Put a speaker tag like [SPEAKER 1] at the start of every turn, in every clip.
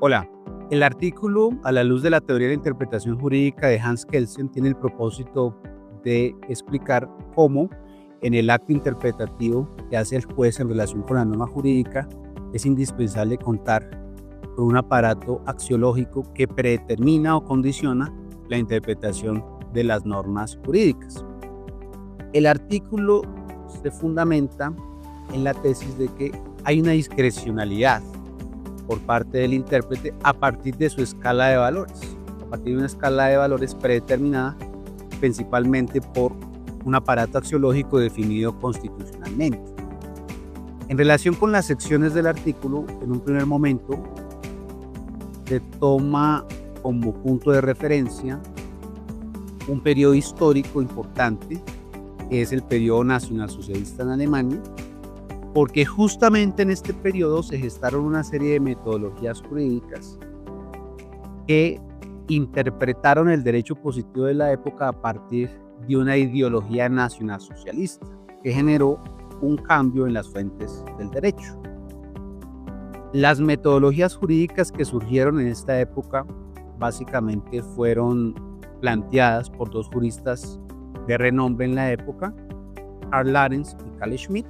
[SPEAKER 1] Hola, el artículo A la luz de la teoría de la interpretación jurídica de Hans Kelsen tiene el propósito de explicar cómo en el acto interpretativo que hace el juez en relación con la norma jurídica es indispensable contar con un aparato axiológico que predetermina o condiciona la interpretación de las normas jurídicas. El artículo se fundamenta en la tesis de que hay una discrecionalidad por parte del intérprete a partir de su escala de valores, a partir de una escala de valores predeterminada principalmente por un aparato axiológico definido constitucionalmente. En relación con las secciones del artículo, en un primer momento se toma como punto de referencia un periodo histórico importante, que es el periodo nacionalsocialista en Alemania, porque justamente en este periodo se gestaron una serie de metodologías jurídicas que interpretaron el derecho positivo de la época a partir de una ideología nacionalsocialista que generó un cambio en las fuentes del derecho. Las metodologías jurídicas que surgieron en esta época básicamente fueron planteadas por dos juristas de renombre en la época, Karl Larens y Carl Schmitt.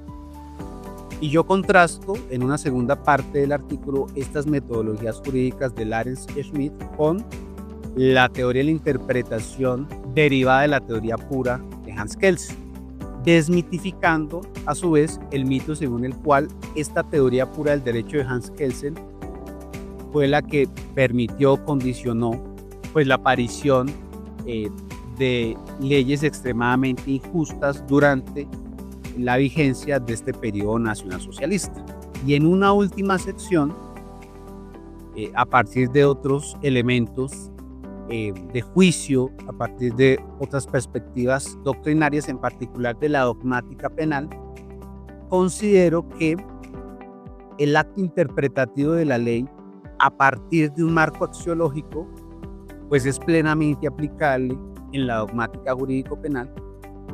[SPEAKER 1] Y yo contrasto en una segunda parte del artículo estas metodologías jurídicas de Larens y Schmitt con la teoría de la interpretación derivada de la teoría pura de Hans Kelsen, desmitificando a su vez el mito según el cual esta teoría pura del derecho de Hans Kelsen fue la que permitió, condicionó pues la aparición de leyes extremadamente injustas durante la vigencia de este periodo nacionalsocialista. Y en una última sección, a partir de otros elementos de juicio, a partir de otras perspectivas doctrinarias, en particular de la dogmática penal, considero que el acto interpretativo de la ley, a partir de un marco axiológico, pues es plenamente aplicable en la dogmática jurídico-penal,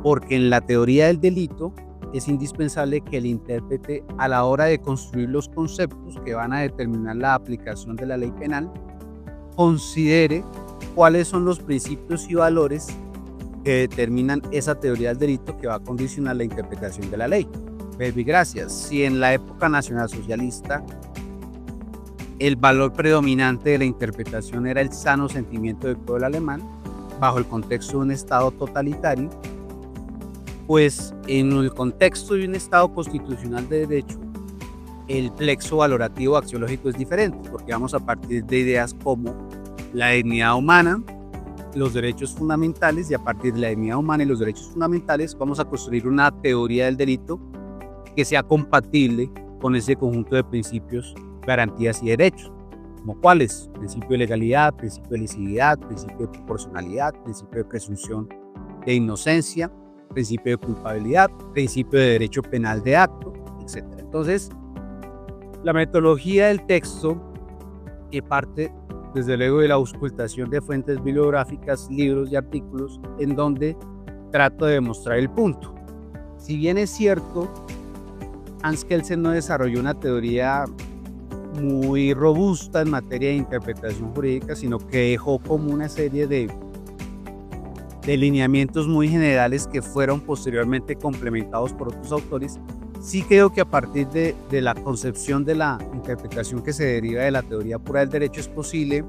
[SPEAKER 1] porque en la teoría del delito es indispensable que el intérprete, a la hora de construir los conceptos que van a determinar la aplicación de la ley penal, considere cuáles son los principios y valores que determinan esa teoría del delito que va a condicionar la interpretación de la ley. Verbi gracias. Si en la época nacionalsocialista el valor predominante de la interpretación era el sano sentimiento del pueblo alemán, bajo el contexto de un Estado totalitario, pues en el contexto de un Estado constitucional de derecho, el plexo valorativo axiológico es diferente, porque vamos a partir de ideas como la dignidad humana, los derechos fundamentales, y a partir de la dignidad humana y los derechos fundamentales vamos a construir una teoría del delito que sea compatible con ese conjunto de principios, garantías y derechos, como cuáles: principio de legalidad, principio de lesividad, principio de proporcionalidad, principio de presunción de inocencia, principio de culpabilidad, principio de derecho penal de acto, etc. Entonces, la metodología del texto, que parte desde luego de la auscultación de fuentes bibliográficas, libros y artículos, en donde trato de demostrar el punto. Si bien es cierto, Hans Kelsen no desarrolló una teoría muy robusta en materia de interpretación jurídica, sino que dejó como una serie de lineamientos muy generales que fueron posteriormente complementados por otros autores. Sí creo que a partir de la concepción de la interpretación que se deriva de la teoría pura del derecho es posible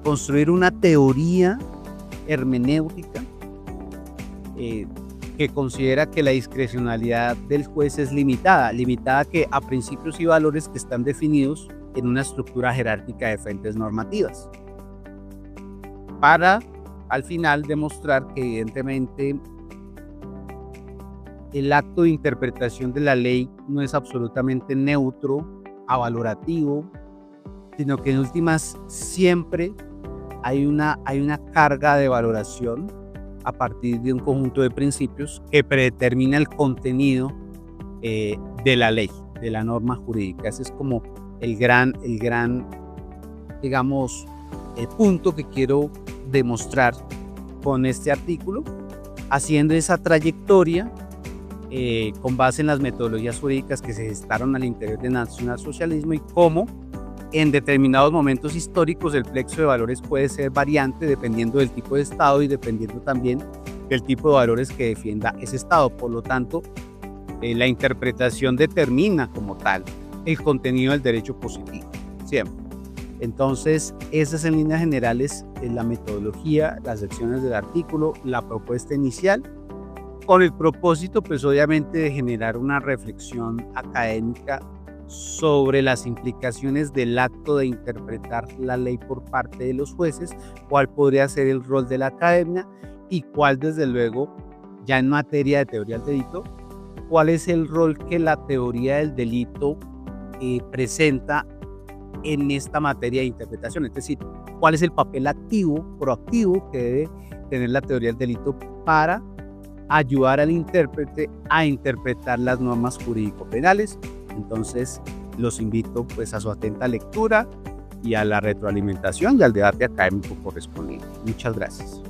[SPEAKER 1] construir una teoría hermenéutica que considera que la discrecionalidad del juez es limitada a principios y valores que están definidos en una estructura jerárquica de fuentes normativas, para al final demostrar que evidentemente el acto de interpretación de la ley no es absolutamente neutro, avalorativo, sino que en últimas siempre hay una carga de valoración a partir de un conjunto de principios que predetermina el contenido de la ley, de la norma jurídica. Ese es como el gran, digamos, el punto que quiero demostrar con este artículo, haciendo esa trayectoria con base en las metodologías jurídicas que se gestaron al interior del nacionalsocialismo y cómo En determinados momentos históricos el plexo de valores puede ser variante dependiendo del tipo de Estado y dependiendo también del tipo de valores que defienda ese Estado. Por lo tanto, la interpretación determina como tal el contenido del derecho positivo, siempre. Entonces, esa es en líneas generales la metodología, las secciones del artículo, la propuesta inicial, con el propósito, pues obviamente, de generar una reflexión académica sobre las implicaciones del acto de interpretar la ley por parte de los jueces, cuál podría ser el rol de la academia y cuál, desde luego, ya en materia de teoría del delito, cuál es el rol que la teoría del delito presenta en esta materia de interpretación, es decir, cuál es el papel activo, proactivo que debe tener la teoría del delito para ayudar al intérprete a interpretar las normas jurídico-penales. Entonces, los invito pues a su atenta lectura y a la retroalimentación y al debate académico correspondiente. Muchas gracias.